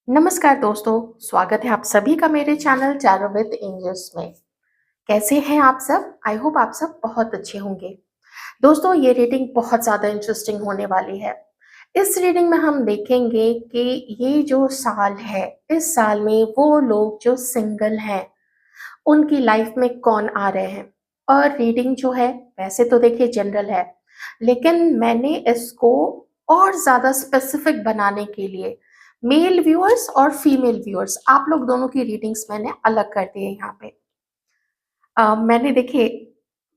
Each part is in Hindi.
नमस्कार दोस्तों, स्वागत है आप सभी का मेरे चैनल टैरो विद एंजल्स में। कैसे हैं आप सब? आई होप आप सब बहुत अच्छे होंगे। दोस्तों, ये रीडिंग बहुत ज़्यादा इंटरेस्टिंग होने वाली है। इस रीडिंग में हम देखेंगे कि ये जो साल है, इस साल में वो लोग जो सिंगल हैं, उनकी लाइफ में कौन आ रहे हैं। और रीडिंग जो है वैसे तो देखिए जनरल है, लेकिन मैंने इसको और ज़्यादा स्पेसिफिक बनाने के लिए मेल व्यूअर्स और फीमेल व्यूअर्स आप लोग दोनों की रीडिंग्स मैंने अलग कर दी है यहाँ पे। मैंने देखिए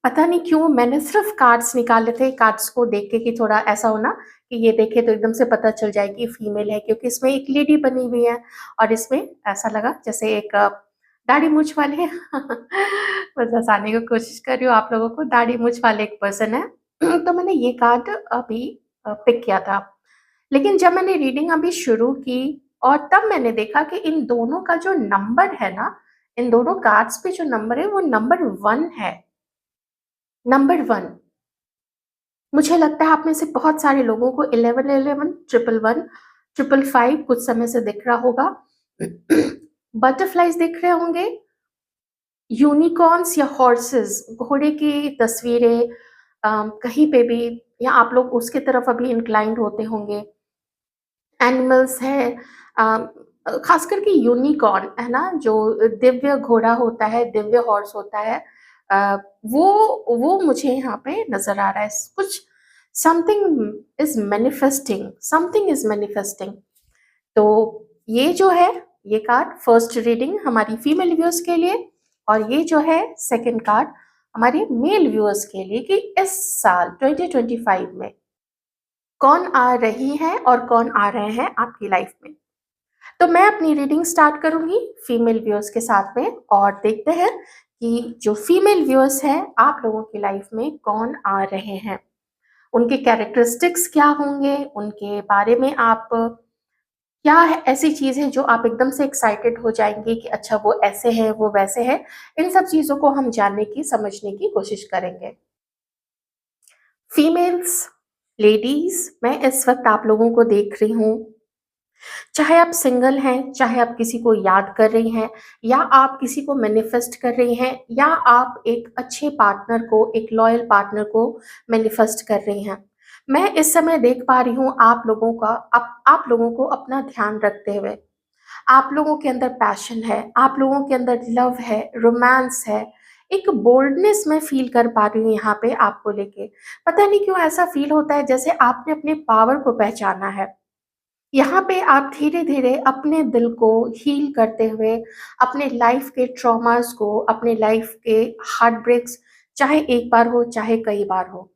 पता नहीं क्यों मैंने सिर्फ कार्ड्स निकाले थे, कार्ड्स को देख के कि थोड़ा ऐसा हो ना कि ये देखे तो एकदम से पता चल जाए कि फीमेल है, क्योंकि इसमें एक लेडी बनी हुई है और इसमें ऐसा लगा जैसे एक दाढ़ी मूछ वाले बस हंसाने की कोशिश कर रही हूँ आप लोगों को, दाढ़ी मूछ वाले एक पर्सन है। तो मैंने ये कार्ड अभी पिक किया था, लेकिन जब मैंने रीडिंग अभी शुरू की और तब मैंने देखा कि इन दोनों का जो नंबर है ना, इन दोनों कार्ड्स पे जो नंबर है वो नंबर 1 है। नंबर 1, मुझे लगता है आप में से बहुत सारे लोगों को 11 11 ट्रिपल 1 ट्रिपल 5 कुछ समय से दिख रहा होगा। बटरफ्लाइज दिख रहे होंगे, यूनिकॉर्न्स या हॉर्सेस, घोड़े की तस्वीरें कहीं पे भी, या आप लोग उसकी तरफ अभी इंक्लाइंड होते होंगे। एनिमल्स है, खास करके यूनिकॉर्न है ना, जो दिव्य घोड़ा होता है, दिव्य हॉर्स होता है, अ, वो मुझे यहाँ पे नजर आ रहा है। कुछ समथिंग इज मैनिफेस्टिंग। तो ये जो है, ये कार्ड फर्स्ट रीडिंग हमारी फीमेल व्यूअर्स के लिए, और ये जो है सेकंड कार्ड हमारे मेल व्यूअर्स के लिए कि इस साल 2025 में कौन आ रही है और कौन आ रहे हैं आपकी लाइफ में। तो मैं अपनी रीडिंग स्टार्ट करूंगी फीमेल व्यूअर्स के साथ में, और देखते हैं कि जो फीमेल व्यूअर्स हैं आप लोगों की लाइफ में कौन आ रहे हैं, उनके कैरेक्टरिस्टिक्स क्या होंगे, उनके बारे में आप क्या है ऐसी चीज है जो आप एकदम से एक्साइटेड हो जाएंगे कि अच्छा वो ऐसे है वो वैसे है। इन सब चीजों को हम जानने की समझने की कोशिश करेंगे। फीमेल्स, लेडीज, मैं इस वक्त आप लोगों को देख रही हूँ, चाहे आप सिंगल हैं, चाहे आप किसी को याद कर रही हैं, या आप किसी को मैनिफेस्ट कर रही हैं, या आप एक अच्छे पार्टनर को, एक लॉयल पार्टनर को मैनिफेस्ट कर रही हैं। मैं इस समय देख पा रही हूँ आप लोगों का, आप लोगों को अपना ध्यान रखते हुए, आप लोगों के अंदर पैशन है, आप लोगों के अंदर लव है, रोमांस है, एक बोल्डनेस मैं फील कर पा रही हूँ यहाँ पे आपको लेके। पता नहीं क्यों ऐसा फील होता है जैसे आपने अपने पावर को पहचाना है। यहाँ पे आप धीरे-धीरे अपने दिल को हील करते हुए, अपने लाइफ के ट्रॉमास को, अपने लाइफ के हार्ट ब्रेक्स, चाहे एक बार हो, चाहे कई बार हो,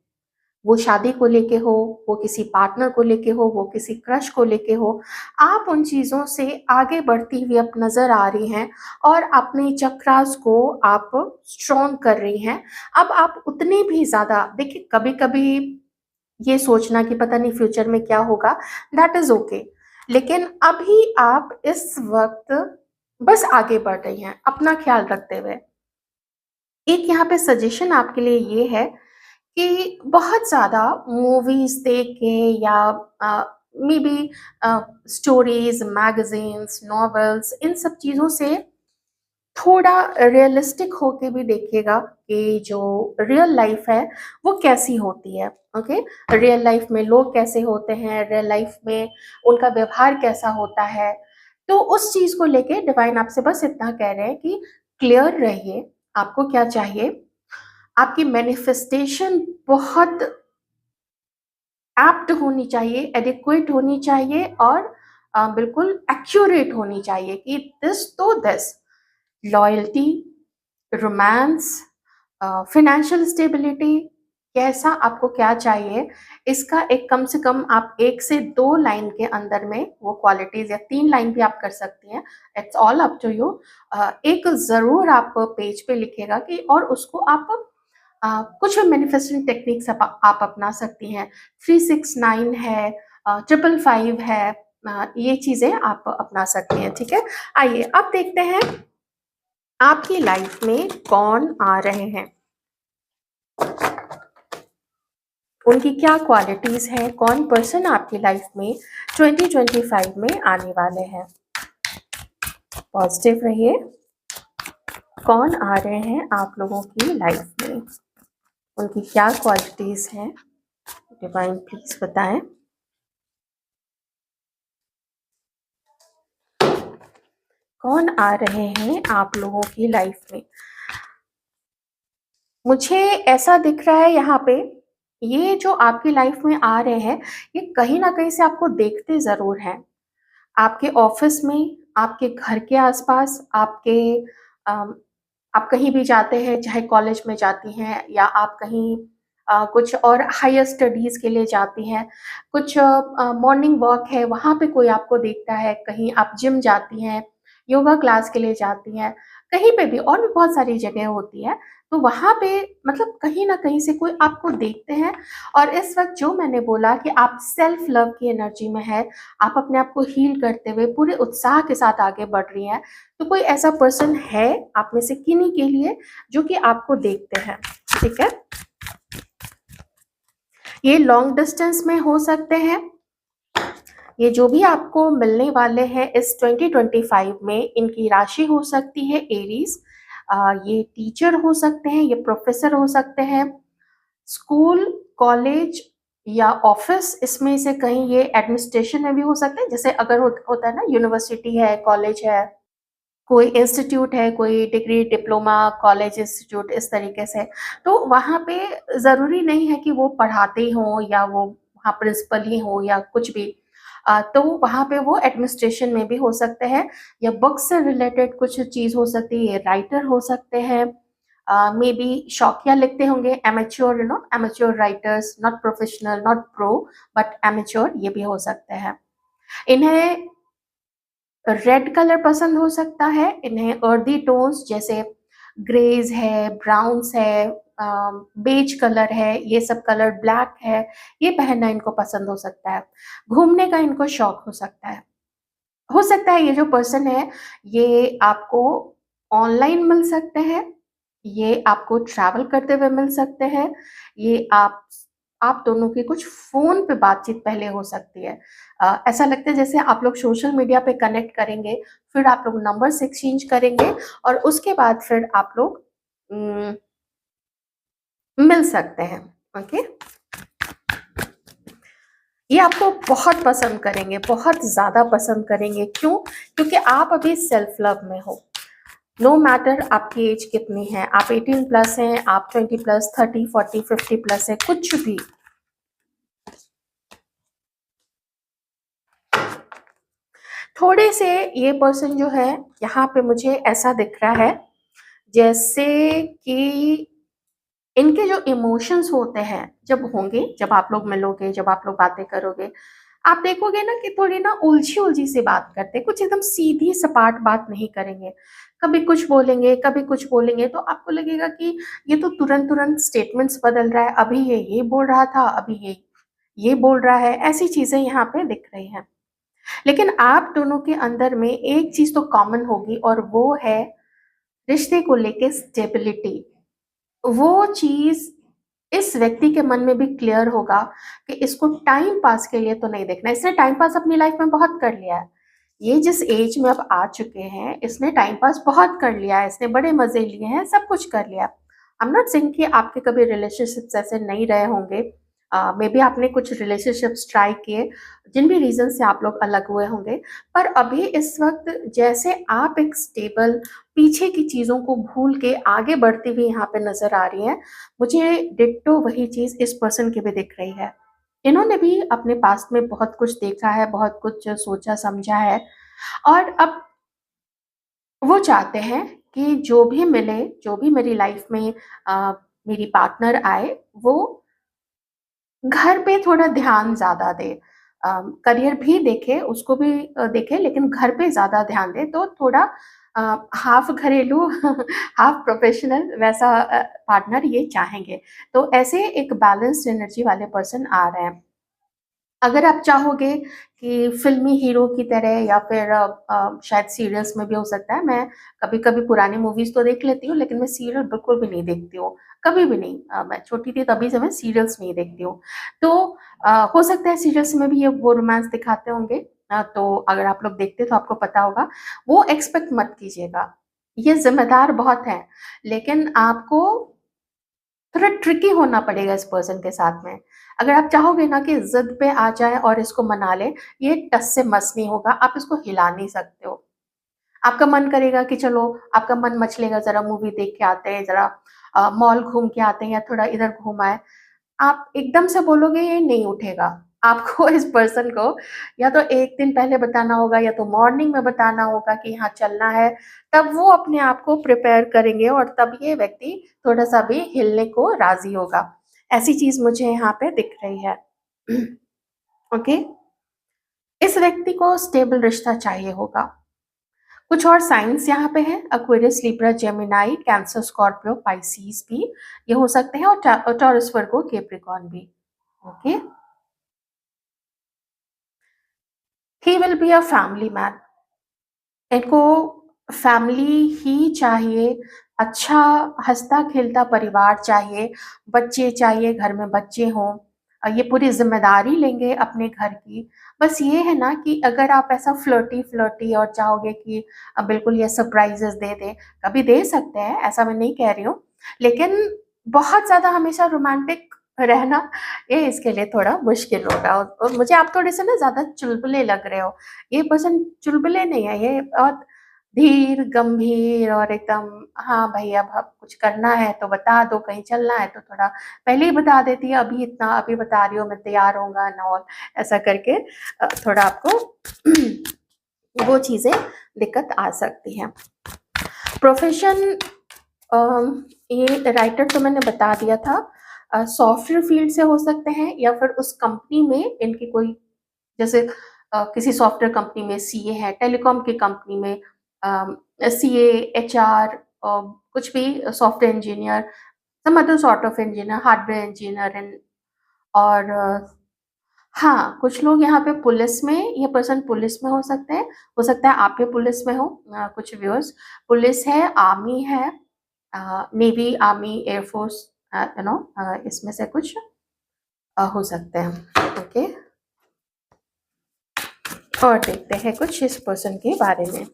वो शादी को लेके हो, वो किसी पार्टनर को लेके हो, वो किसी क्रश को लेके हो, आप उन चीज़ों से आगे बढ़ती हुई अब नज़र आ रही हैं और अपने चक्रास को आप स्ट्रॉन्ग कर रही हैं। अब आप उतने भी ज़्यादा देखिए, कभी-कभी ये सोचना कि पता नहीं फ्यूचर में क्या होगा, दैट इज़ ओके। लेकिन अभी आप इस वक़्त बस आगे बढ़ रही हैं, अपना ख़्याल रखते हुए। एक यहाँ पे सजेशन आपके लिए ये है कि बहुत ज़्यादा मूवीज़ देख के या maybe stories, magazines, novels, इन सब चीज़ों से थोड़ा रियलिस्टिक होके भी देखिएगा कि जो रियल लाइफ है वो कैसी होती है। ओके, रियल लाइफ में लोग कैसे होते हैं, रियल लाइफ में उनका व्यवहार कैसा होता है। तो उस चीज को लेके डिवाइन आपसे बस इतना कह रहे हैं कि क्लियर रहिए, आपको क्या चाहिए। आपकी मैनिफेस्टेशन बहुत एप्ट होनी चाहिए, एडिक्वेट होनी चाहिए, और बिल्कुल एक्यूरेट होनी चाहिए कि दिस तो this, loyalty, romance, financial stability, कैसा आपको क्या चाहिए, इसका एक कम से कम आप 1 से 2 लाइन के अंदर में वो क्वालिटीज़, या 3 लाइन भी आप कर सकती हैं, it's all up to you. एक ज़रूर आप पेज पे लिखिएगा कि, और उसको आप कुछ मैनिफेस्टिंग टेक्निक्स आप अपना सकती हैं। 369 है, 555 है, ये चीज़ें आप अपना सकती हैं, ठीक है? आइए अब देखते हैं आपकी लाइफ में कौन आ रहे हैं, उनकी क्या क्वालिटीज हैं, कौन पर्सन आपकी लाइफ में 2025 में आने वाले हैं। पॉजिटिव रहिए। कौन आ रहे हैं आप लोगों की लाइफ में, उनकी क्या क्वालिटीज हैं, डिवाइन प्लीज बताएं। कौन आ रहे हैं आप लोगों की लाइफ में। मुझे ऐसा दिख रहा है यहाँ पे, ये जो आपकी लाइफ में आ रहे हैं, ये कहीं ना कहीं से आपको देखते जरूर हैं। आपके ऑफिस में, आपके घर के आसपास, आपके अम, आप कहीं भी जाते हैं, चाहे कॉलेज में जाती हैं या आप कहीं कुछ और हायर स्टडीज के लिए जाती हैं, कुछ मॉर्निंग वॉक है वहाँ पे कोई आपको देखता है, कहीं आप जिम जाती हैं, योगा क्लास के लिए जाती हैं, कहीं पे भी और भी बहुत सारी जगह होती है। तो वहाँ पे मतलब कहीं ना कहीं से कोई आपको देखते हैं। और इस वक्त जो मैंने बोला कि आप सेल्फ लव की एनर्जी में है, आप अपने आप को हील करते हुए पूरे उत्साह के साथ आगे बढ़ रही हैं, तो कोई ऐसा पर्सन है आप में से किन्हीं के लिए जो कि आपको देखते हैं। ठीक है, ये लॉन्ग डिस्टेंस में हो सकते हैं। ये जो भी आपको मिलने वाले हैं इस 2025 में, इनकी राशि हो सकती है एरीज। ये टीचर हो सकते हैं, ये प्रोफेसर हो सकते हैं, स्कूल, कॉलेज या ऑफिस, इसमें से कहीं ये एडमिनिस्ट्रेशन में भी हो सकते हैं। जैसे अगर होता है ना, यूनिवर्सिटी है, कॉलेज है, कोई इंस्टीट्यूट है, कोई डिग्री, डिप्लोमा, कॉलेज, इंस्टीट्यूट, इस तरीके से। तो वहाँ पे ज़रूरी नहीं है कि वो पढ़ाते ही हों या वो वहाँ प्रिंसिपल ही हो या कुछ भी। तो वहाँ पे वो एडमिनिस्ट्रेशन में भी हो सकते हैं, या बुक से रिलेटेड कुछ चीज़ हो सकती है, ये राइटर हो सकते हैं, मे बी शौकिया लिखते होंगे, amateur, amateur writers, not professional, not pro, but amateur, ये भी हो सकते हैं। इन्हें रेड कलर पसंद हो सकता है, इन्हें अर्दी टोन्स जैसे ग्रेज है, ब्राउन्स है, बेज कलर है, ये सब कलर, ब्लैक है, ये पहनना इनको पसंद हो सकता है। घूमने का इनको शौक हो सकता है। हो सकता है ये जो पर्सन है, ये आपको ऑनलाइन मिल सकते हैं, ये आपको ट्रैवल करते हुए मिल सकते हैं, ये आप दोनों की कुछ फोन पे बातचीत पहले हो सकती है। ऐसा लगता है जैसे आप लोग सोशल मीडिया पे कनेक्ट करेंगे, फिर आप लोग नंबर्स एक्सचेंज करेंगे और उसके बाद फिर आप लोग मिल सकते हैं। ओके, ये आपको बहुत पसंद करेंगे, बहुत ज्यादा पसंद करेंगे। क्यों? क्योंकि आप अभी सेल्फ लव में हो। नो मैटर आपकी एज कितनी है, आप 18 प्लस हैं, आप 20 प्लस, 30, 40, 50 प्लस है, कुछ भी। थोड़े से ये पर्सन जो है, यहाँ पे मुझे ऐसा दिख रहा है जैसे कि इनके जो इमोशंस होते हैं, जब होंगे, जब आप लोग मिलोगे, जब आप लोग बातें करोगे, आप देखोगे ना कि थोड़ी ना उलझी उलझी से बात करते हैं, कुछ एकदम सीधी सपाट बात नहीं करेंगे। कभी कुछ बोलेंगे, कभी कुछ बोलेंगे, तो आपको लगेगा कि ये तो तुरंत तुरंत स्टेटमेंट्स बदल रहा है, अभी ये बोल रहा था, अभी ये बोल रहा है, ऐसी चीजें यहाँ पे दिख रही हैं। लेकिन आप दोनों के अंदर में एक चीज तो कॉमन होगी, और वो है रिश्ते को लेके स्टेबिलिटी। वो चीज इस व्यक्ति के मन में भी क्लियर होगा कि इसको टाइम पास के लिए तो नहीं देखना। इसने टाइम पास अपनी लाइफ में बहुत कर लिया है। ये जिस एज में अब आ चुके हैं, इसने टाइम पास बहुत कर लिया है, इसने बड़े मजे लिए हैं, सब कुछ कर लिया। आई एम नॉट सेइंग कि आपके कभी रिलेशनशिप्स ऐसे नहीं रहे होंगे। मे बी आपने कुछ रिलेशनशिप्स ट्राई किए, जिन भी रीजन से आप लोग अलग हुए होंगे। पर अभी इस वक्त जैसे आप एक स्टेबल, पीछे की चीजों को भूल के आगे बढ़ती हुई यहाँ पे नजर आ रही हैं, मुझे डिट्टो वही चीज इस पर्सन की भी दिख रही है। इन्होंने भी अपने पास्ट में बहुत कुछ देखा है, बहुत कुछ सोचा समझा है, और अब वो चाहते हैं कि जो भी मिले, जो भी मेरी लाइफ में मेरी पार्टनर आए, वो घर पे थोड़ा ध्यान ज़्यादा दे। करियर भी देखे, उसको भी देखे, लेकिन घर पे ज़्यादा ध्यान दे, तो थोड़ा हाफ घरेलू हाफ प्रोफेशनल वैसा पार्टनर ये चाहेंगे। तो ऐसे एक बैलेंस्ड एनर्जी वाले पर्सन आ रहे हैं। अगर आप चाहोगे कि फ़िल्मी हीरो की तरह, या फिर शायद सीरियल्स में भी हो सकता है। मैं कभी-कभी पुरानी मूवीज़ तो देख लेती हूँ, लेकिन मैं सीरियल बिल्कुल भी नहीं देखती हूँ, कभी भी नहीं। मैं छोटी थी तभी से मैं सीरियल्स नहीं देखती हूँ। तो हो सकता है सीरियल्स में भी ये वो रोमांस दिखाते होंगे, तो अगर आप लोग देखते तो आपको पता होगा, वो एक्सपेक्ट मत कीजिएगा। ये ज़िम्मेदार बहुत हैं, लेकिन आपको थोड़ा ट्रिकी होना पड़ेगा इस पर्सन के साथ में। अगर आप चाहोगे ना कि ज़िद पे आ जाए और इसको मना लें, ये टस से मस नहीं होगा, आप इसको हिला नहीं सकते हो। आपका मन करेगा कि चलो, आपका मन मचलेगा, ज़रा मूवी देख के आते हैं, ज़रा मॉल घूम के आते हैं या थोड़ा इधर घूम आए। आप एकदम से बोलोगे, ये नहीं उठेगा। आपको इस पर्सन को या तो 1 दिन पहले बताना होगा या तो मॉर्निंग में बताना होगा कि हाँ, चलना है, तब वो अपने आप को प्रिपेयर करेंगे और तब ये व्यक्ति थोड़ा-सा भी हिलने को राज़ी होगा। ऐसी चीज़ मुझे यहाँ पे दिख रही है। ओके? इस व्यक्ति को स्टेबल रिश्ता चाहिए होगा। कुछ और साइन्स यहाँ पे हैं, Aquarius, Libra, Gemini, cancer, Scorpio, Pisces भी ये हो सकते हैं और टॉरस, वर्गो, कैप्रिकॉर्न भी। Okay? He will be a family man. इनको फैमिली ही चाहिए, अच्छा हँसता-खेलता परिवार चाहिए, बच्चे चाहिए, घर में बच्चे हों। ये पूरी ज़िम्मेदारी लेंगे अपने घर की। बस ये है ना कि अगर आप ऐसा फ्लर्टी-फ्लर्टी और चाहोगे कि बिल्कुल ये सरप्राइज़ेज़ दे दें, कभी दे सकते हैं, ऐसा मैं नहीं कह रही हूँ। लेकिन बहुत ज़्यादा हमेशा रोमांटिक रहना, ये इसके लिए थोड़ा मुश्किल होगा और मुझे आप थोड़े-से ना ज़्यादा चुलबुले लग रहे हो। ये पर्सन चुलबुले नहीं है, ये बहुत धीर, गंभीर और एकदम, हाँ भाई, अब कुछ करना है तो बता दो, कहीं चलना है तो थोड़ा पहले ही बता देती है, अभी इतना अभी बता रही हो, मैं तैयार होऊँगा एंड ऑल, ऐसा करके थोड़ा आपको वो चीज़ें दिक्कत आ सकती हैं। प्रोफ़ेशन, ये राइटर तो मैंने बता दिया था। सॉफ्टवेयर फ़ील्ड से हो सकते हैं या फिर उस कंपनी में इनकी कोई, जैसे किसी सॉफ्टवेयर कंपनी में सीए है, टेलीकॉम की कंपनी में सीए, एचआर, कुछ भी, software engineer, some other sort of engineer, hardware engineer and और हाँ, कुछ लोग यहाँ पे पुलिस में, ये पर्सन पुलिस में हो सकता है आप भी पुलिस में हो, कुछ व्यूअर्स पुलिस है, आर्मी है, नेवी, आर्मी, एयरफोर्स, इसमें से कुछ हो सकते हैं। ओके, और देखते हैं कुछ इस पर्सन के बारे में।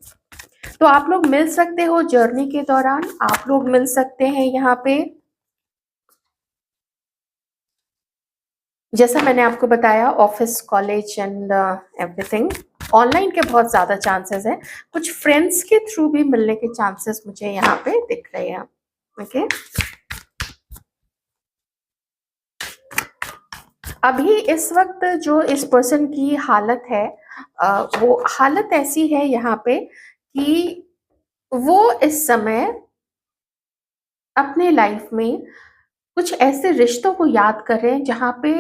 तो आप लोग मिल सकते हो जर्नी के दौरान, आप लोग मिल सकते हैं यहाँ पे। जैसा मैंने आपको बताया, office, college and everything. Online के बहुत ज़्यादा चांसेस हैं, कुछ फ्रेंड्स के थ्रू भी मिलने के चांसेस मुझे यहाँ पे दिख रहे हैं। ओके, अभी इस वक्त जो इस पर्सन की हालत है, वो हालत ऐसी है यहाँ पे कि वो इस समय अपने लाइफ में कुछ ऐसे रिश्तों को याद कर रहे हैं जहाँ पे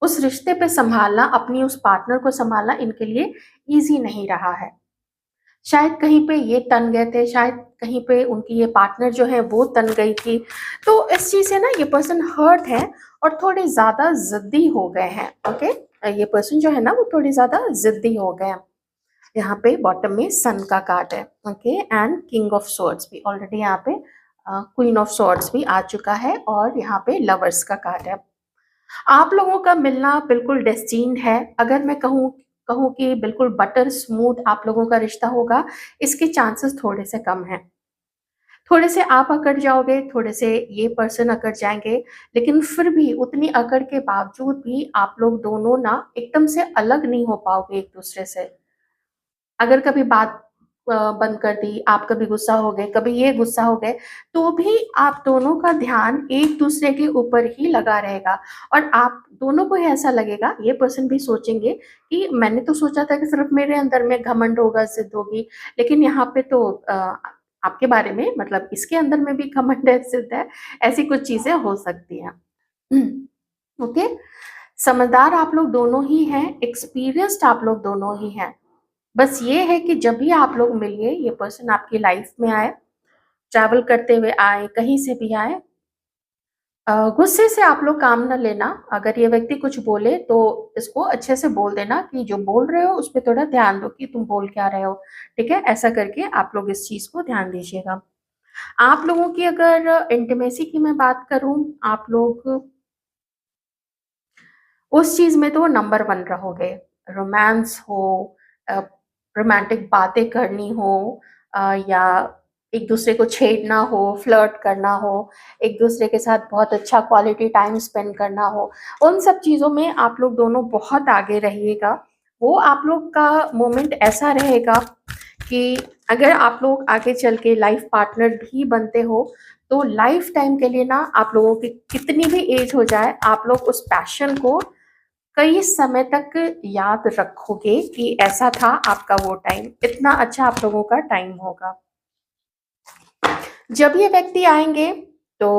उस रिश्ते पे सँभालना, अपनी उस पार्टनर को सँभालना इनके लिए ईज़ी नहीं रहा है। शायद कहीं पे ये तन गए थे, शायद कहीं पे उनकी ये पार्टनर जो है वो तन गई थी। तो इस चीज़ से ना ये पर्सन हर्ट है और थोड़े ज़्यादा ज़िद्दी हो गए हैं। ओके? ये पर्सन जो है ना वो थोड़े ज़्यादा ज़िद्दी हो गए हैं। यहाँ पे बॉटम में सन का कार्ड है। Okay? And king of swords भी ऑलरेडी यहाँ पे, क्वीन ऑफ स्वॉर्ड्स भी आ चुका है और यहाँ पे लवर्स का कार्ड है। आप लोगों का मिलना बिल्कुल डेस्टिन्ड है। अगर मैं कहूँ कहूँ कि बिल्कुल बटर स्मूथ आप लोगों का रिश्ता होगा, इसके चांसेस थोड़े से कम हैं। थोड़े से आप अकड़ जाओगे, थोड़े से ये पर्सन अकड़ जाएँगे, लेकिन फिर भी उतनी अकड़ के बावजूद भी आप लोग दोनों ना एकदम से अलग नहीं हो पाओगे एक-दूसरे से। अगर कभी बात बंद कर दी, आप कभी गुस्सा हो गए, कभी ये गुस्सा हो गए, तो भी आप दोनों का ध्यान एक-दूसरे के ऊपर ही लगा रहेगा और आप दोनों को ही ऐसा लगेगा, ये पर्सन भी सोचेंगे कि मैंने तो सोचा था कि सिर्फ़ मेरे अंदर में घमंड होगा, ज़िद होगी, लेकिन यहाँ पे तो आपके बारे में, मतलब इसके अंदर में भी घमंड है, ज़िद है, ऐसी कुछ चीज़ें हो सकती हैं। ओके? समझदार आप लोग दोनों ही हैं, एक्सपीरियंस्ड आप लोग दोनों ही हैं। बस ये है कि जब भी आप लोग मिलिए, ये पर्सन आपकी लाइफ में आए, ट्रैवल करते हुए आए, कहीं से भी आए, गुस्से से आप लोग काम ना लेना। अगर ये व्यक्ति कुछ बोले तो इसको अच्छे से बोल देना कि जो बोल रहे हो उस पे थोड़ा ध्यान दो कि तुम बोल क्या रहे हो, ठीक है? ऐसा करके आप लोग इस चीज़ को ध्यान दीजिएगा। आप लोगों की अगर इंटिमेसी की मैं बात करूँ, आप लोग उस चीज़ में तो नंबर 1 रहोगे। रोमांस हो, अ, रोमांटिक बातें करनी हो, या एक दूसरे को छेड़ना हो, फ्लर्ट करना हो, एक दूसरे के साथ बहुत अच्छा क्वालिटी टाइम स्पेंड करना हो, उन सब चीज़ों में आप लोग दोनों बहुत आगे रहिएगा। वो आप लोग का मोमेंट ऐसा रहेगा कि अगर आप लोग आगे चल के लाइफ पार्टनर भी बनते हो, तो लाइफ टाइम के लिए ना आप लोगों की कितनी भी एज हो जाए, आप लोग उस पैशन को कई समय तक याद रखोगे कि ऐसा था आपका वो टाइम, इतना अच्छा आप लोगों का टाइम होगा। जब ये व्यक्ति आएंगे तो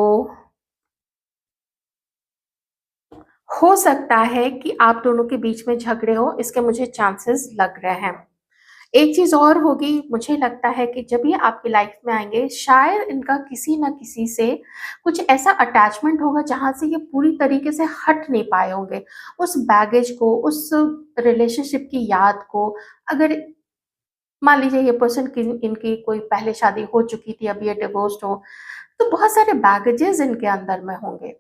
हो सकता है कि आप दोनों के बीच में झगड़े हो, इसके मुझे चांसेस लग रहे हैं। एक चीज और होगी, मुझे लगता है कि जब ये आपकी लाइफ में आएंगे, शायद इनका किसी ना किसी से कुछ ऐसा अटैचमेंट होगा जहां से ये पूरी तरीके से हट नहीं पाए होंगे। उस बैगेज को, उस रिलेशनशिप की याद को, अगर मान लीजिए ये पर्सन की इनकी कोई पहले शादी हो चुकी थी, अब ये डिवोर्स्ड हो, तो बहुत सारे बैगेजेस इनके अंदर में होंगे।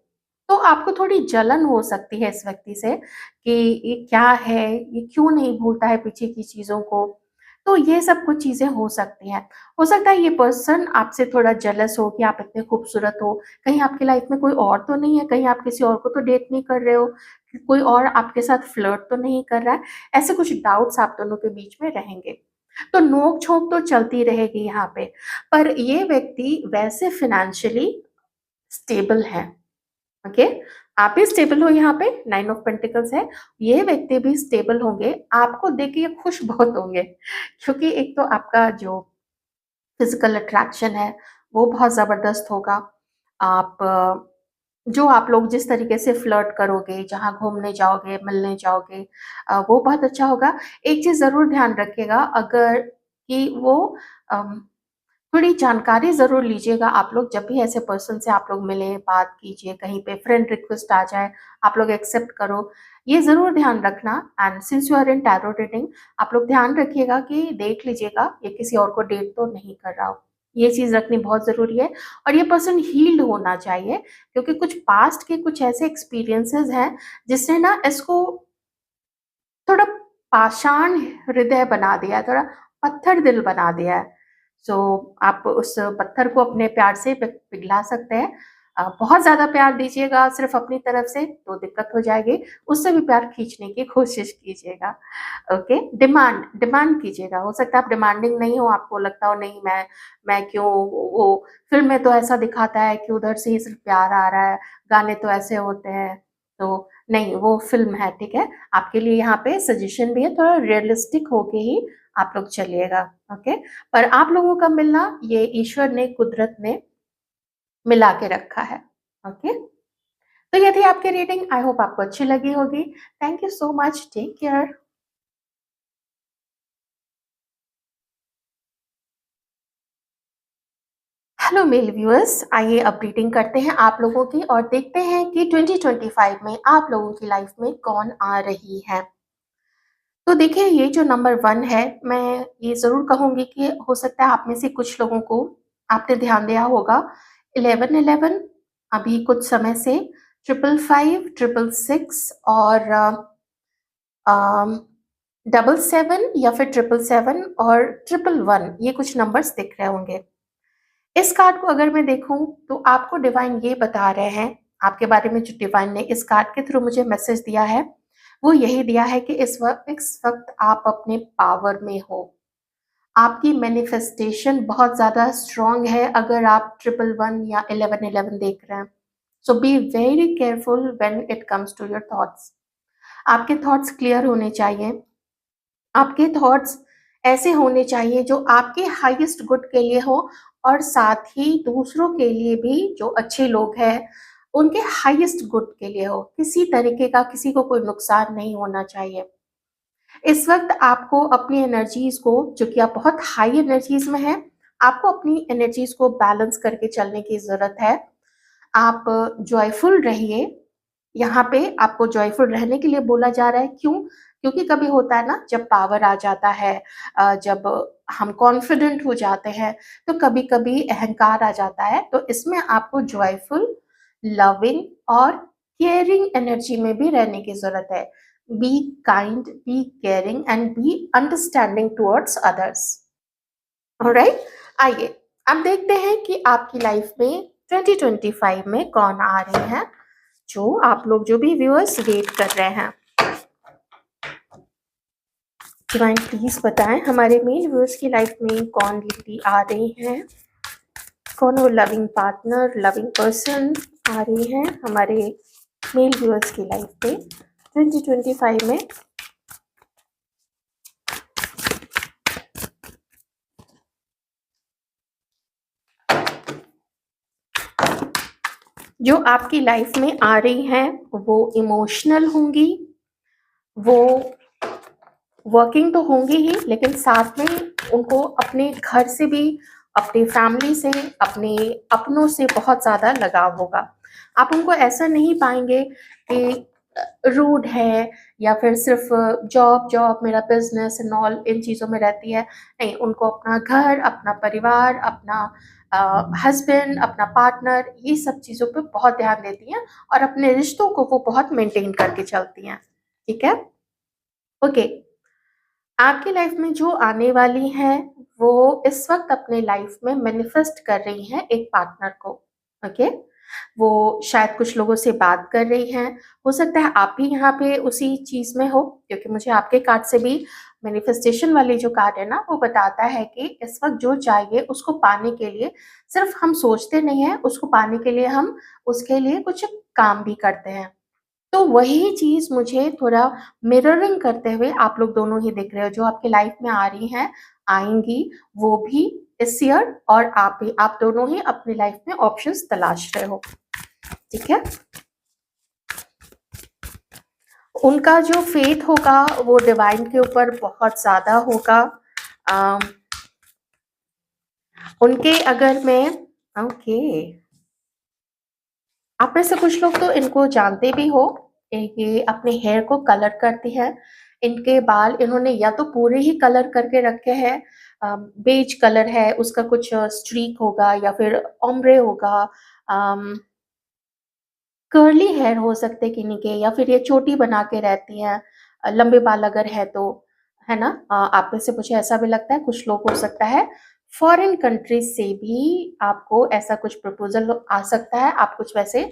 तो आपको थोड़ी जलन हो सकती है इस व्यक्ति से कि ये क्या है, ये क्यों नहीं भूलता है पीछे की चीज़ों को। तो ये सब कुछ चीज़ें हो सकती हैं। हो सकता है ये पर्सन आपसे थोड़ा जेलस हो कि आप इतने खूबसूरत हो, कहीं आपकी लाइफ में कोई और तो नहीं है, कहीं आप किसी और को तो डेट नहीं कर रहे हो, कोई और आपके साथ फ्लर्ट तो नहीं कर रहा है। ऐसे कुछ डाउट्स आप दोनों के बीच में रहेंगे। तो नोक-झोंक तो चलती रहेगी यहाँ पे, पर ये व्यक्ति वैसे फ़ाइनेंशियली स्टेबल है, ओके? आप भी स्टेबल हो यहाँ पे, 9 ऑफ पेंटिकल्स है, ये व्यक्ति भी स्टेबल होंगे, आपको देख के ये खुश बहुत होंगे, क्योंकि एक तो आपका जो फिज़िकल अट्रैक्शन है, वो बहुत ज़बरदस्त होगा। आप जो आप लोग जिस तरीके से फ्लर्ट करोगे, जहाँ घूमने जाओगे, मिलने जाओगे, वो बहुत अच्छा होगा। एक चीज़ ज़रूर ध्यान रखिएगा, अगर कि वो अम, थोड़ी जानकारी ज़रूर लीजिएगा आप लोग, जब भी ऐसे पर्सन से आप लोग मिलें, बात कीजिए, कहीं पे फ्रेंड रिक्वेस्ट आ जाए, आप लोग एक्सेप्ट करो, ये ज़रूर ध्यान रखना। And since you are in tarot reading, आप लोग ध्यान रखिएगा कि देख लीजिएगा ये किसी और को डेट तो नहीं कर रहा हो। ये चीज़ रखनी बहुत ज़रूरी है, और ये पर्सन हील्ड होना चाहिए, क्योंकि कुछ पास्ट के कुछ ऐसे एक्सपीरियंसेस हैं, जिसने ना इसको थोड़ा पाषाण हृदय बना दिया है, थोड़ा पत्थर दिल बना दिया है। सो आप उस पत्थर को अपने प्यार से पिघला सकते हैं। बहुत ज़्यादा प्यार दीजिएगा सिर्फ़ अपनी तरफ से तो दिक्कत हो जाएगी, उससे भी प्यार खींचने की कोशिश कीजिएगा, ओके? डिमांड डिमांड कीजिएगा, हो सकता है आप डिमांडिंग नहीं हो, आपको लगता हो नहीं मैं क्यों, वो फ़िल्म में तो ऐसा दिखाता है कि उधर से ही सिर्फ़ प्यार आ रहा है, गाने तो ऐसे होते हैं, तो नहीं, वो फ़िल्म है, ठीक है? आपके लिए यहाँ पे सजेशन भी है, थोड़ा रियलिस्टिक होके ही आप लोग चलिएगा, ओके? पर आप लोगों का मिलना ये ईश्वर ने, कुदरत ने मिला के रखा है, ओके? तो ये थी आपकी रीडिंग, आई होप आपको अच्छी लगी होगी। Thank you so much, take care. Hello male viewers, आइए अब रीडिंग करते हैं आप लोगों की और देखते हैं कि 2025 में आप लोगों की लाइफ में कौन आ रही है। तो देखिए, ये जो नंबर 1 है, मैं ये ज़रूर कहूँगी कि हो सकता है आप में से कुछ लोगों को आपने ध्यान दिया होगा 1111 अभी कुछ समय से, 555, 666 और 777 या फिर 777 और 111 ये कुछ नंबर्स दिख रहे होंगे। इस कार्ड को अगर मैं देखूँ तो आपको डिवाइन ये बता रहे हैं, आपके बारे में जो डिवाइन ने इस कार्ड के थ्रू मुझे मैसेज दिया है, वो यही दिया है कि इस वक़्त आप अपने पावर में हो। आपकी मैनिफेस्टेशन बहुत ज़्यादा स्ट्रॉन्ग है अगर आप 111 या 1111 देख रहे हैं। So be very careful when it comes to your thoughts. आपके थॉट्स क्लियर होने चाहिए। आपके थॉट्स ऐसे होने चाहिए जो आपके हाईएस्ट गुड के लिए हो, और साथ ही दूसरों के लिए भी, जो अच्छे लोग हैं, उनके हाईएस्ट गुड के लिए हो। किसी तरीके का किसी को कोई नुकसान नहीं होना चाहिए। इस वक़्त आपको अपनी एनर्जीज़ को, चूँकि आप बहुत हाई एनर्जीज़ में हैं, आपको अपनी एनर्जीज़ को बैलेंस करके चलने की ज़रूरत है। आप जॉयफुल रहिए, यहाँ पे आपको जॉयफुल रहने के लिए बोला जा रहा है, क्यों? क्योंकि कभी होता है ना, जब पावर आ जाता है, जब हम कॉन्फिडेंट हो जाते हैं, तो कभी-कभी अहंकार आ जाता है, तो इसमें आपको जॉयफुल, लविंग और केयरिंग एनर्जी में भी रहने की ज़रूरत है। Be kind, be caring and be understanding towards others. Alright, आइए अब देखते हैं कि आपकी लाइफ में 2025 में कौन आ रहे हैं, जो आप लोग जो भी व्यूअर्स वेट कर रहे हैं। डिवाइन प्लीज बताएं हमारे मेल व्यूअर्स की लाइफ में कौन लेडी आ रही हैं, कौन वो लविंग पार्टनर, लविंग पर्सन आ रही हैं हमारे मेल व्यूअर्स की लाइफ पे 2025 में। जो आपकी लाइफ में आ रही हैं वो इमोशनल होंगी, वो वर्किंग तो होंगी ही, लेकिन साथ में उनको अपने घर से भी, अपनी फैमिली से, अपने अपनों से बहुत ज़्यादा लगाव होगा। आप उनको ऐसा नहीं पाएंगे कि रूड है या फिर सिर्फ जॉब जॉब मेरा बिजनेस एंड ऑल इन चीज़ों में रहती है। नहीं, उनको अपना घर, अपना परिवार, अपना हस्बैंड, अपना पार्टनर, ये सब चीज़ों पे बहुत ध्यान देती हैं और अपने रिश्तों को वो बहुत मेंटेन करके चलती हैं। ठीक है, ओके। आपकी लाइफ में जो आने वाली हैं वो इस वक्त अपने लाइफ में मैनिफेस्ट कर रही हैं एक पार्टनर को। ओके, वो शायद कुछ लोगों से बात कर रही हैं, हो सकता है आप भी यहाँ पे उसी चीज में हो, क्योंकि मुझे आपके कार्ड से भी मैनिफेस्टेशन वाली जो कार्ड है ना वो बताता है कि इस वक्त जो चाहिए उसको पाने के लिए सिर्फ हम सोचते नहीं है, उसको पाने के लिए हम उसके लिए कुछ काम भी करते हैं। तो वही चीज़ मुझे थोड़ा मिररिंग करते हुए आप लोग दोनों ही दिख रहे हो, जो आपके लाइफ में आ रही हैं, आएँगी, वो भी इस ईयर, और आप भी, आप दोनों ही अपनी लाइफ में ऑप्शंस तलाश रहे हो। ठीक है? उनका जो फेथ होगा वो डिवाइन के ऊपर बहुत ज़्यादा होगा। अ, उनके अगर मैं ओके, आप में से कुछ लोग तो इनको जानते भी हो, ये अपने हेयर को कलर करती है। इनके बाल इन्होंने या तो पूरे ही कलर करके रखे हैं, बेज कलर है, उसका कुछ स्ट्रीक होगा या फिर ओम्ब्रे होगा, कर्ली हेयर हो सकते किन्हीं के, या फिर ये चोटी बना के रहती हैं, लंबे बाल अगर है तो, है ना। आप में से मुझे ऐसा भी लगता है कुछ लोग, हो सकता है फॉरेन कंट्रीज से भी आपको ऐसा कुछ प्रपोजल आ सकता है। आप कुछ वैसे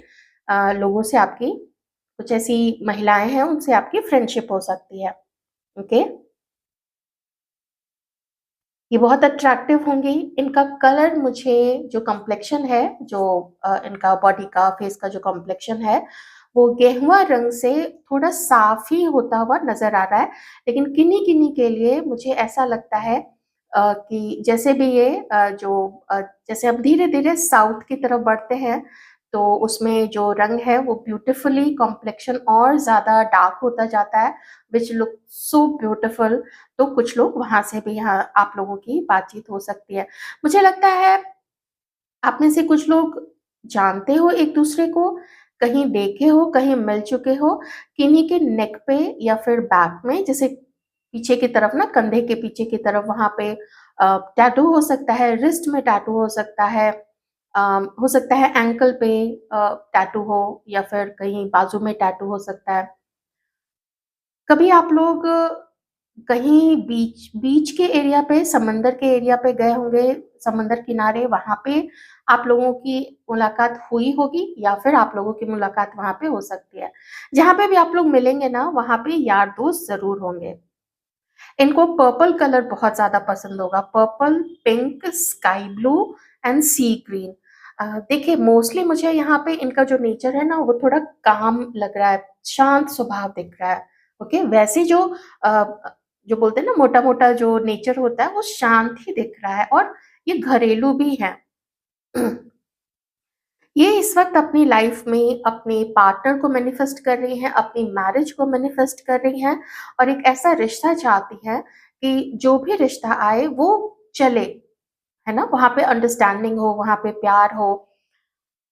लोगों से, आपकी कुछ ऐसी महिलाएं हैं उनसे आपकी फ्रेंडशिप हो सकती है। ओके, ये बहुत अट्रैक्टिव होंगी। इनका कलर, मुझे जो कॉम्प्लेक्शन है, जो इनका बॉडी का, फेस का जो कॉम्प्लेक्शन है, वो गेहुआ रंग से थोड़ा साफ ही होता हुआ नजर आ रहा है। लेकिन किन्हीं किन्हीं के लिए मुझे ऐसा लगता है कि जैसे भी ये जैसे अब धीरे धीरे साउथ की तरफ बढ़ते हैं तो उसमें जो रंग है वो ब्यूटीफुली कॉम्प्लेक्शन और ज्यादा डार्क होता जाता है, विच लुक सो ब्यूटीफुल। तो कुछ लोग वहां से भी यहाँ आप लोगों की बातचीत हो सकती है। मुझे लगता है आप में से कुछ लोग जानते हो एक दूसरे को, कहीं देखे हो, कहीं मिल चुके हो, किन्हीं के नेक पे या फिर बैक में, जैसे पीछे की तरफ ना, कंधे के पीछे की तरफ, वहां पे टैटू हो सकता है, रिस्ट में टैटू हो सकता है, हो सकता है एंकल पे टैटू हो, या फिर कहीं बाजू में टैटू हो सकता है। कभी आप लोग कहीं बीच बीच के एरिया पे, समंदर के एरिया पे गए होंगे, समंदर किनारे, वहां पे आप लोगों की मुलाकात हुई होगी, या फिर आप लोगों की मुलाकात वहां पे हो सकती है। जहां पे भी आप लोग मिलेंगे ना, वहां पे यार दोस्त जरूर होंगे। इनको पर्पल कलर बहुत ज्यादा पसंद होगा, purple, pink, sky blue and sea green. देखिए, मोस्टली मुझे यहाँ पे इनका जो नेचर है ना वो थोड़ा काम लग रहा है, शांत स्वभाव दिख रहा है। ओके, वैसे अ, जो बोलते हैं ना मोटा मोटा जो नेचर होता है वो शांत ही दिख रहा है, और ये घरेलू भी है। ये इस वक्त अपनी लाइफ में अपने पार्टनर को मैनिफेस्ट कर रही हैं, अपनी मैरिज को मैनिफेस्ट कर रही हैं, और एक ऐसा रिश्ता चाहती हैं कि जो भी रिश्ता आए वो चले, है ना, वहां पे अंडरस्टैंडिंग हो, वहां पे प्यार हो।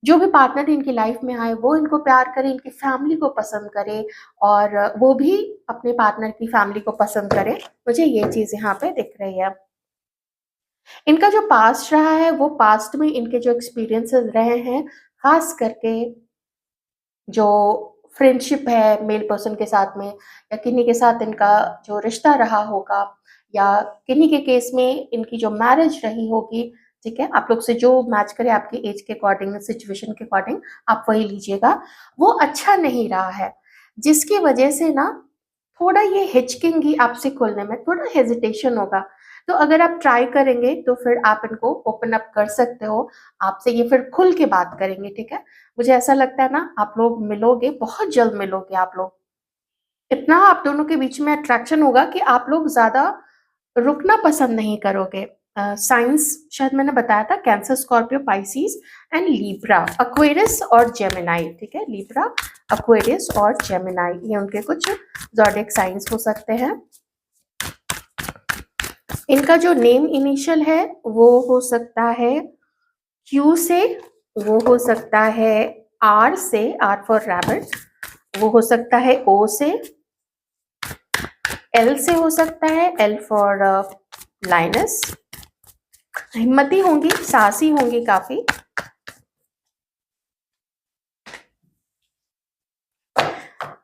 जो भी पार्टनर इनकी लाइफ में आए वो इनको प्यार करे, इनकी फैमिली को पसंद करे, और वो भी अपने पार्टनर की फैमिली को पसंद करे। मुझे ये चीज यहाँ पे दिख रही है। इनका जो पास्ट रहा है, वो पास्ट में इनके जो एक्सपीरियंसेस रहे हैं, खास करके जो फ्रेंडशिप है मेल पर्सन के साथ में, या किन्हीं के साथ इनका जो रिश्ता रहा होगा, या किन्हीं के केस में इनकी जो मैरिज रही होगी, ठीक है? आप लोग से जो मैच करे आपकी एज के अकॉर्डिंग, सिचुएशन के अकॉर्डिंग आप वही लीजिएगा। वो अच्छा नहीं रहा है, जिसकी वजह से ना थोड़ा ये हिचकिंगी आपसे खुलने में, थोड़ा हेजिटेशन होगा। तो अगर आप ट्राई करेंगे तो फिर आप इनको ओपन अप कर सकते हो, आपसे ये फिर खुल के बात करेंगे, ठीक है? मुझे ऐसा लगता है ना आप लोग मिलोगे, बहुत जल्द मिलोगे आप लोग। इतना आप दोनों के बीच में अट्रैक्शन होगा कि आप लोग ज़्यादा रुकना पसंद नहीं करोगे। साइंस शायद मैंने बताया था, cancer, Scorpio, Pisces and Libra, Aquarius और जेमिनी, ठीक है? लिब्रा, एक्वेरियस और जेमिनी, ये उनके कुछ ज़ोडिएक साइंस हो सकते हैं। इनका जो नेम इनिशियल है वो हो सकता है क्यू से, वो हो सकता है आर से, आर फॉर रैबिट, वो हो सकता है ओ से, एल से हो सकता है, एल फॉर लाइनस। हिम्मती होंगी, साहसी होंगी काफी।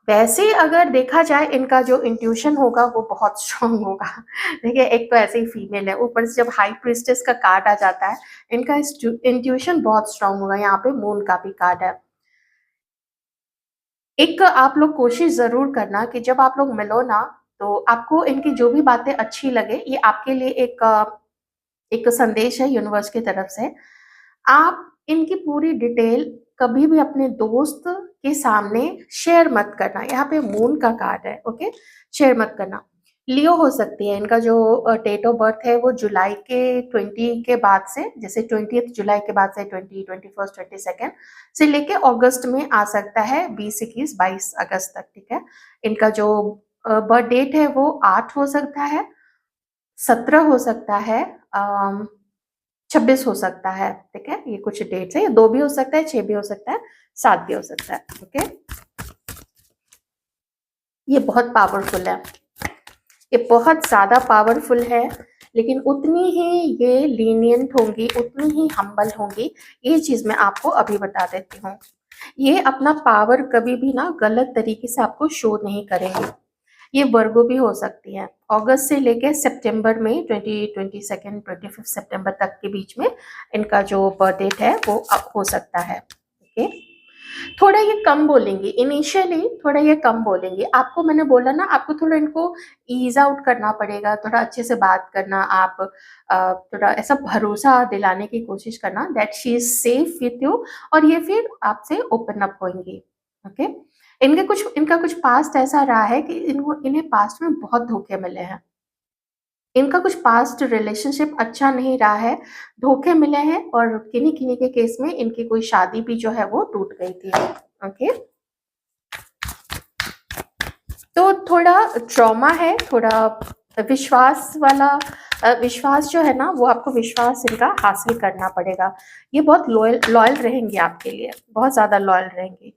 वैसे अगर देखा जाए इनका जो इंट्यूशन होगा वो बहुत स्ट्रांग होगा। देखिए एक तो ऐसे ही फीमेल है, ऊपर से जब हाई प्रिस्टेस का कार्ड आ जाता है, इनका इंट्यूशन बहुत स्ट्रांग होगा। यहाँ पे मून का भी कार्ड है। एक आप लोग कोशिश ज़रूर करना कि जब आप लोग मिलो ना, तो आपको इनकी जो भी बातें अच्छी लगे, ये आपके लिए एक संदेश है यूनिवर्स की तरफ से। आप इनकी पूरी डिटेल कभी भी अपने दोस्त के सामने शेयर मत करना। यहाँ पे मून का कार्ड है, ओके? शेयर मत करना। लियो हो सकती है, इनका जो डेट ऑफ बर्थ है वो जुलाई के 20 के बाद से, जैसे 20 जुलाई के बाद से 20, 21, 22 से लेके अगस्त में आ सकता है, 20, 21, 22 अगस्त तक, ठीक है? इनका जो बर्थ डेट है वो 8 हो सकता है, 17 हो सकता है, 26 हो सकता है, ठीक है? ये कुछ डेट्स है, ये 2 भी हो सकता है, 6 भी हो सकता है, 7 भी हो सकता है, ओके? ये बहुत पावरफुल है, ये बहुत ज़्यादा पावरफुल है, लेकिन उतनी ही ये लीनियंट होंगी, उतनी ही हम्बल होंगी। ये चीज़ मैं आपको अभी बता देती हूँ। ये अपना पावर कभी भी ना गलत तरीके से आपको शो नहीं करेंगी। ये वर्गो भी हो सकती है। अगस्त से लेके सितंबर में 22nd 25 सितंबर तक के बीच में इनका जो बर्थ डेट है वो हो सकता है, ओके? थोड़ा ये कम बोलेंगी इनिशियली, थोड़ा ये कम बोलेंगी। आपको मैंने बोला ना, आपको थोड़ा इनको ईज आउट करना पड़ेगा, थोड़ा अच्छे से बात करना, आप थोड़ा ऐसा भरोसा दिलाने की कोशिश करना that she is safe with you, और ये फिर आपसे ओपन अप होंगी, ओके? इनका कुछ पास्ट ऐसा रहा है कि इन्हें पास्ट में बहुत धोखे मिले हैं। इनका कुछ पास्ट रिलेशनशिप अच्छा नहीं रहा है, धोखे मिले हैं, और किन्हीं-किन्हीं के केस में इनकी कोई शादी भी जो है वो टूट गई थी, ओके? तो थोड़ा ट्रॉमा है, थोड़ा विश्वास वाला विश्वास जो है ना, वो आपको विश्वास इनका हासिल करना पड़ेगा। ये बहुत लॉयल लॉयल रहेंगी आपके लिए, बहुत ज़्यादा लॉयल रहेंगी।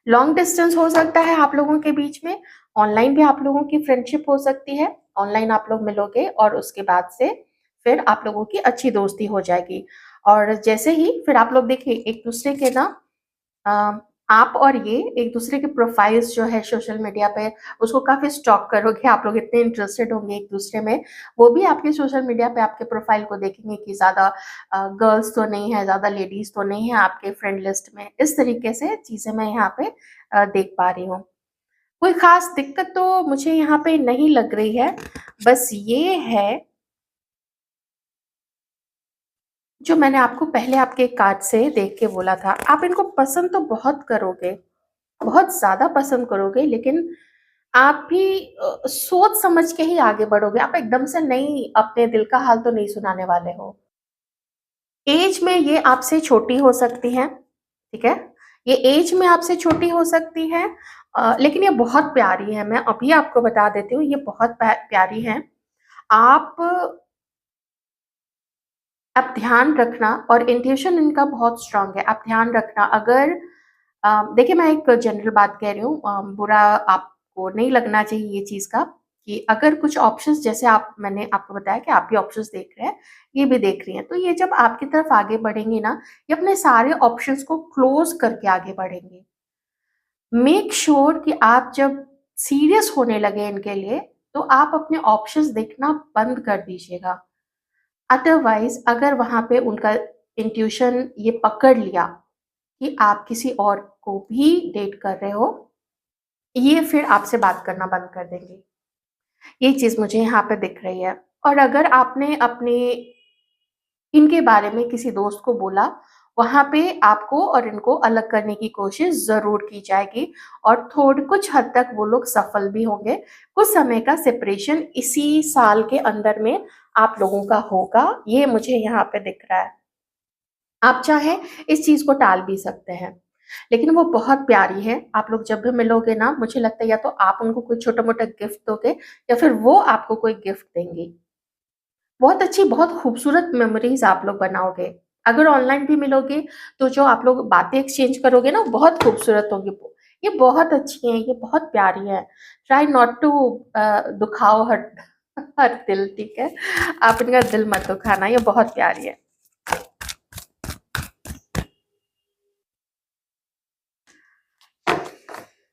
लॉन्ग डिस्टेंस हो सकता है आप लोगों के बीच में, ऑनलाइन भी आप लोगों की फ्रेंडशिप हो सकती है। ऑनलाइन आप लोग मिलोगे और उसके बाद से फिर आप लोगों की अच्छी दोस्ती हो जाएगी, और जैसे ही फिर आप लोग देखिए एक दूसरे के ना, अ, आप और ये एक दूसरे के प्रोफाइल्स जो है सोशल मीडिया पे, उसको काफ़ी स्टॉक करोगे। आप लोग इतने इंटरेस्टेड होंगे एक दूसरे में, वो भी आपके सोशल मीडिया पे आपके प्रोफाइल को देखेंगे कि ज़्यादा गर्ल्स तो नहीं है, ज़्यादा लेडीज़ तो नहीं है आपके फ्रेंड लिस्ट में। इस तरीके से चीज़ें मैं यहाँ पे देख पा रही हूँ। कोई ख़ास दिक्कत तो मुझे यहाँ पे नहीं लग रही है, बस ये है जो मैंने आपको पहले आपके कार्ड से देख के बोला था। आप इनको पसंद तो बहुत करोगे, बहुत ज़्यादा पसंद करोगे, लेकिन आप भी सोच समझ के ही आगे बढ़ोगे। आप एकदम से नहीं, अपने दिल का हाल तो नहीं सुनाने वाले हो। एज में ये आपसे छोटी हो सकती हैं, ठीक है? ये एज में आपसे छोटी हो सकती हैं, लेकिन ये बहुत प्यारी है। मैं अभी आपको बता देती हूँ, ये बहुत प्यारी हैं। आप आप ध्यान रखना, और इंट्यूशन इनका बहुत स्ट्रांग है। आप ध्यान रखना, अगर देखिए मैं एक जनरल बात कह रही हूँ, बुरा आपको नहीं लगना चाहिए ये चीज़ का। कि अगर कुछ ऑप्शंस जैसे आप मैंने आपको बताया कि आप भी ऑप्शंस देख रहे हैं, ये भी देख रही हैं, तो ये जब आपकी तरफ आगे बढ़ेंगी ना, ये अपने सारे ऑप्शंस को क्लोज़ करके आगे बढ़ेंगी। मेक श्योर कि आप जब सीरियस होने लगे इनके लिए, तो आप अपने ऑप्शंस देखना बंद कर दीजिएगा। अदरवाइज़ अगर वहाँ पे उनका इंट्यूशन ये पकड़ लिया कि आप किसी और को भी डेट कर रहे हो, ये फिर आपसे बात करना बंद कर देंगे। ये चीज़ मुझे यहाँ पे दिख रही है। और अगर आपने अपने इनके बारे में किसी दोस्त को बोला, वहाँ पे आपको और इनको अलग करने की कोशिश ज़रूर की जाएगी और थोड़ी कुछ हद तक वो लोग सफल भी होंगे। कुछ समय का सेपरेशन इसी साल के अंदर में आप लोगों का होगा, ये मुझे यहाँ पे दिख रहा है। आप चाहें इस चीज़ को टाल भी सकते हैं, लेकिन वो बहुत प्यारी है। आप लोग जब भी मिलोगे ना, मुझे लगता है या तो आप उनको कोई छोटा-मोटा गिफ्ट दोगे या फिर वो आपको कोई गिफ्ट देंगी। बहुत अच्छी, बहुत खूबसूरत मेमोरीज़ आप लोग बनाओगे। अगर ऑनलाइन भी मिलोगे, तो जो आप लोग बातें एक्सचेंज करोगे ना, बहुत खूबसूरत होंगी। ये बहुत अच्छी हैं, ये बहुत प्यारी हैं। ट्राई नॉट टू दुखाओ हर हर दिल, ठीक है? आप इनका दिल मत दुखाना, ये बहुत प्यारी है।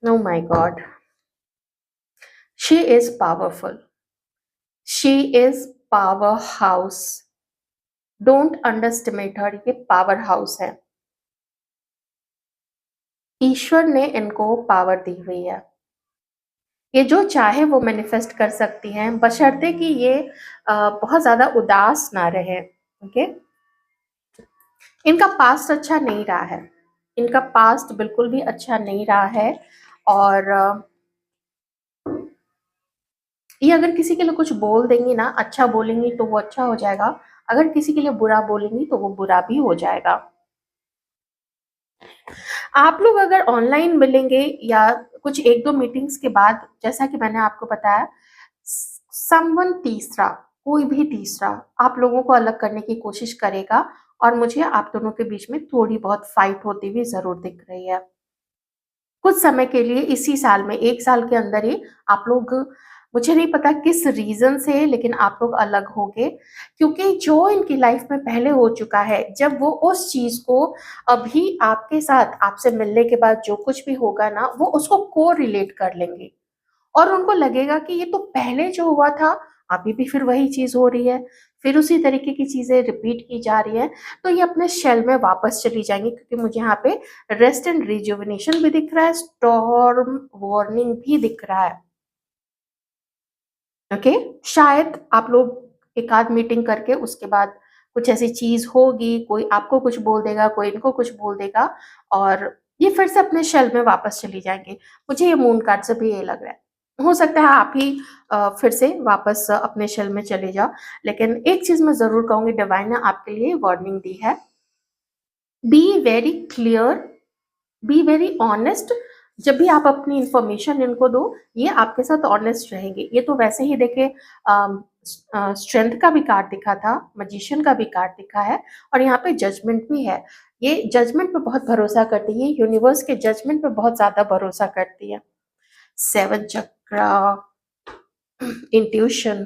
Oh my God! She is powerful. She is powerhouse. Don't underestimate her, ये पावर हाउस है। ईश्वर ने इनको पावर दी हुई है। ये जो चाहे वो मैनिफेस्ट कर सकती हैं, बशर्ते कि ये बहुत ज़्यादा उदास ना रहें, ओके? इनका पास्ट अच्छा नहीं रहा है। इनका पास्ट बिल्कुल भी अच्छा नहीं रहा है और ये अगर किसी के लिए कुछ बोल देंगी ना, अच्छा बोलेंगी तो वो अच्छा हो जाएगा, अगर किसी के लिए बुरा बोलेंगी तो वो बुरा भी हो जाएगा। आप लोग अगर ऑनलाइन मिलेंगे या कुछ 1-2 मीटिंग्स के बाद, जैसा कि मैंने आपको बताया, समवन तीसरा, कोई भी तीसरा आप लोगों को अलग करने की कोशिश करेगा और मुझे आप दोनों के बीच में थोड़ी बहुत फाइट होती हुई ज़रूर दिख रही है। कुछ समय के लिए इसी साल में, 1 साल के अंदर ही आप लोग, मुझे नहीं पता किस रीज़न से, लेकिन आप लोग अलग होंगे, क्योंकि जो इनकी लाइफ़ में पहले हो चुका है, जब वो उस चीज़ को अभी आपके साथ आपसे मिलने के बाद जो कुछ भी होगा ना, वो उसको को-रिलेट कर लेंगे। और उनको लगेगा कि ये तो पहले जो हुआ था, अभी भी फिर वही चीज़ हो रही है, फिर उसी तरीके की चीज़ें रिपीट की जा रही हैं, तो ये अपने शेल में वापस चली जाएँगी, क्योंकि मुझे यहाँ पे रेस्ट एंड रिजुवेनेशन भी दिख रहा है, स्टॉर्म वार्निंग भी दिख रहा है, ओके? शायद आप लोग एक आध मीटिंग करके उसके बाद कुछ ऐसी चीज़ होगी, कोई आपको कुछ बोल देगा, कोई इनको कुछ बोल देगा और ये फिर से अपने शेल में वापस चली जाएँगी। मुझे ये मून कार्ड से भी ये लग रहा है। हो सकता है आप ही फिर से वापस अपने शेल में चले जाओ, लेकिन एक चीज़ मैं ज़रूर कहूँगी, डिवाइन ने आपके लिए वार्निंग दी है। Be very clear, be very honest. जब भी आप अपनी इन्फॉर्मेशन इनको दो, ये आपके साथ ऑनेस्ट रहेंगे। ये तो वैसे ही देखिए, स्ट्रेंथ का भी कार्ड दिखा था, मैजिशियन का भी कार्ड दिखा है और यहाँ पे जजमेंट भी है। ये जजमेंट पे बहुत भरोसा करती है, यूनिवर्स के जजमेंट पे बहुत ज़्यादा भरोसा करती है। 7 chakra, intuition,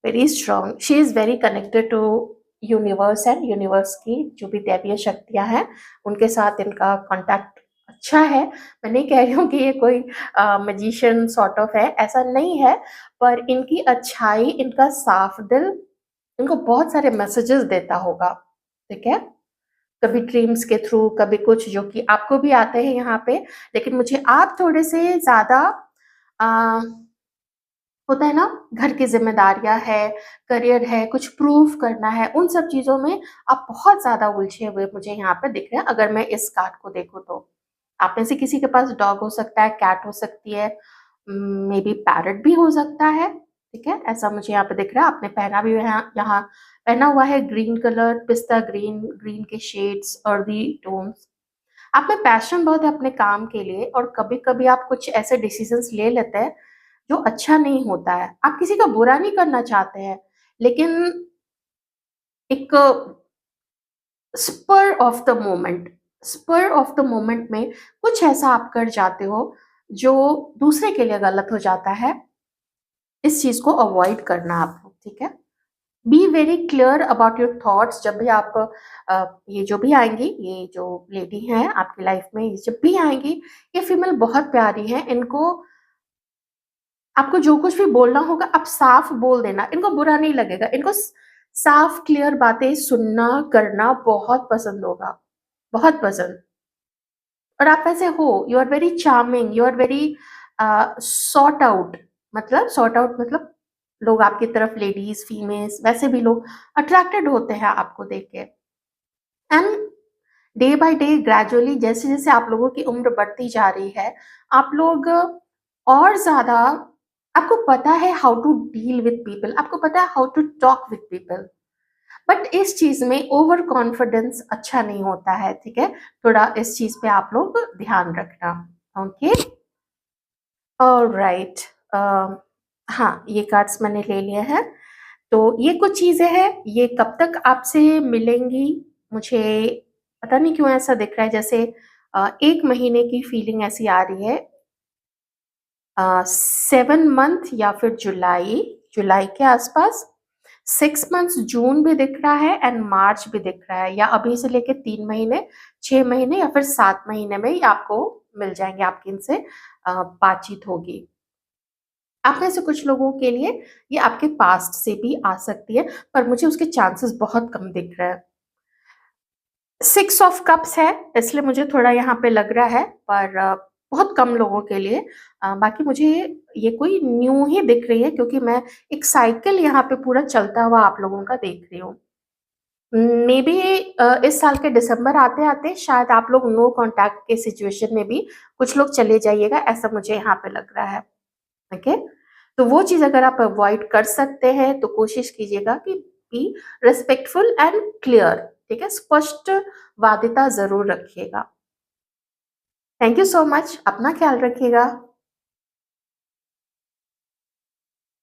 very strong. She is very connected to universe and universe की जो भी दैवीय शक्तियाँ हैं, उनके साथ इनका कॉन्टैक्ट अच्छा है। मैं नहीं कह रही हूँ कि ये कोई मैजिशियन सॉर्ट ऑफ है, ऐसा नहीं है, पर इनकी अच्छाई, इनका साफ दिल इनको बहुत सारे मैसेजेस देता होगा, ठीक है? कभी ड्रीम्स के थ्रू, कभी कुछ जो कि आपको भी आते हैं यहाँ पे, लेकिन मुझे आप थोड़े से ज़्यादा अ होता है ना, घर की ज़िम्मेदारियाँ है, करियर है, कुछ प्रूव करना है, उन सब चीज़ों में आप बहुत ज़्यादा उलझे हुए मुझे यहाँ पे दिख रहे हैं, अगर मैं इस कार्ड को देखूँ तो। आप में से किसी के पास डॉग हो सकता है, कैट हो सकती है, मेबी पैरट भी हो सकता है, ठीक है? ऐसा मुझे यहाँ पे दिख रहा है। आपने पहना भी यहाँ यहाँ पहना हुआ है ग्रीन कलर, पिस्ता ग्रीन, ग्रीन के शेड्स, अर्दी टोन्स। आप में पैशन बहुत है अपने काम के लिए और कभी-कभी आप कुछ ऐसे डिसीज़न्स ले लेते हैं जो अच्छा नहीं होता है। आप किसी का बुरा नहीं करना चाहते हैं, लेकिन एक स्पर ऑफ द मोमेंट में कुछ ऐसा आप कर जाते हो जो दूसरे के लिए गलत हो जाता है इस चीज़ को अवॉइड करना आप लोग, ठीक है? Be very clear about your thoughts. जब भी आप ये जो भी आएँगी, ये जो लेडी हैं आपकी लाइफ में, ये जब भी आएँगी, ये फीमेल बहुत प्यारी हैं। इनको आपको जो कुछ भी बोलना होगा आप साफ बोल देना, इनको बुरा नहीं लगेगा। इनको साफ क्लियर बातें सुनना करना बहुत पसंद होगा, बहुत पसंद। और आप ऐसे हो, you are very charming, you are very sort out. मतलब सॉर्ट आउट मतलब लोग आपकी तरफ, लेडीज फीमेल्स वैसे भी लोग अट्रैक्टेड होते हैं आपको देख के। And day by day gradually जैसे जैसे आप लोगों की उम्र बढ़ती जा रही है, आप लोग और ज्यादा, आपको पता है how to deal with people, आपको पता है how to talk with people. But इस चीज में ओवर कॉन्फिडेंस अच्छा नहीं होता है, ठीक है? थोड़ा इस चीज पे आप लोग ध्यान रखना। Okay, alright. हाँ, ये कार्ड्स मैंने ले लिए हैं। तो ये कुछ चीजें हैं, ये कब तक आपसे मिलेंगी मुझे पता नहीं क्यों ऐसा दिख रहा है, जैसे 1 महीने की फीलिंग ऐसी आ रही है। 7 मंथ या फिर जुलाई, जुलाई के आसपास। 6 मंथ्स जून भी दिख रहा है एंड मार्च भी दिख रहा है, या अभी से लेके 3 महीने, 6 महीने या फिर 7 महीने में ही आपको मिल जाएंगे, आपकी इनसे बातचीत होगी। आप में से कुछ लोगों के लिए ये आपके पास्ट से भी आ सकती है, पर मुझे उसके चांसेस बहुत कम दिख रहे हैं। 6 ऑफ कप्स है, इसलिए मुझे थोड़ा यहाँ पे लग रहा है, पर बहुत कम लोगों के लिए। बाकी मुझे ये कोई न्यू ही दिख रही है, क्योंकि मैं एक साइकिल यहाँ पे पूरा चलता हुआ आप लोगों का देख रही हूँ। मे बी इस साल के दिसंबर आते आते शायद आप लोग नो कांटेक्ट के सिचुएशन में भी कुछ लोग चले जाइएगा, ऐसा मुझे यहाँ पे लग रहा है। ओके, तो वो चीज अगर आप अवॉइड कर सकते हैं तो कोशिश कीजिएगा कि बी रिस्पेक्टफुल एंड क्लियर, ठीक है? स्पष्ट वादिता जरूर रखिएगा। थैंक यू सो मच, अपना ख्याल रखिएगा।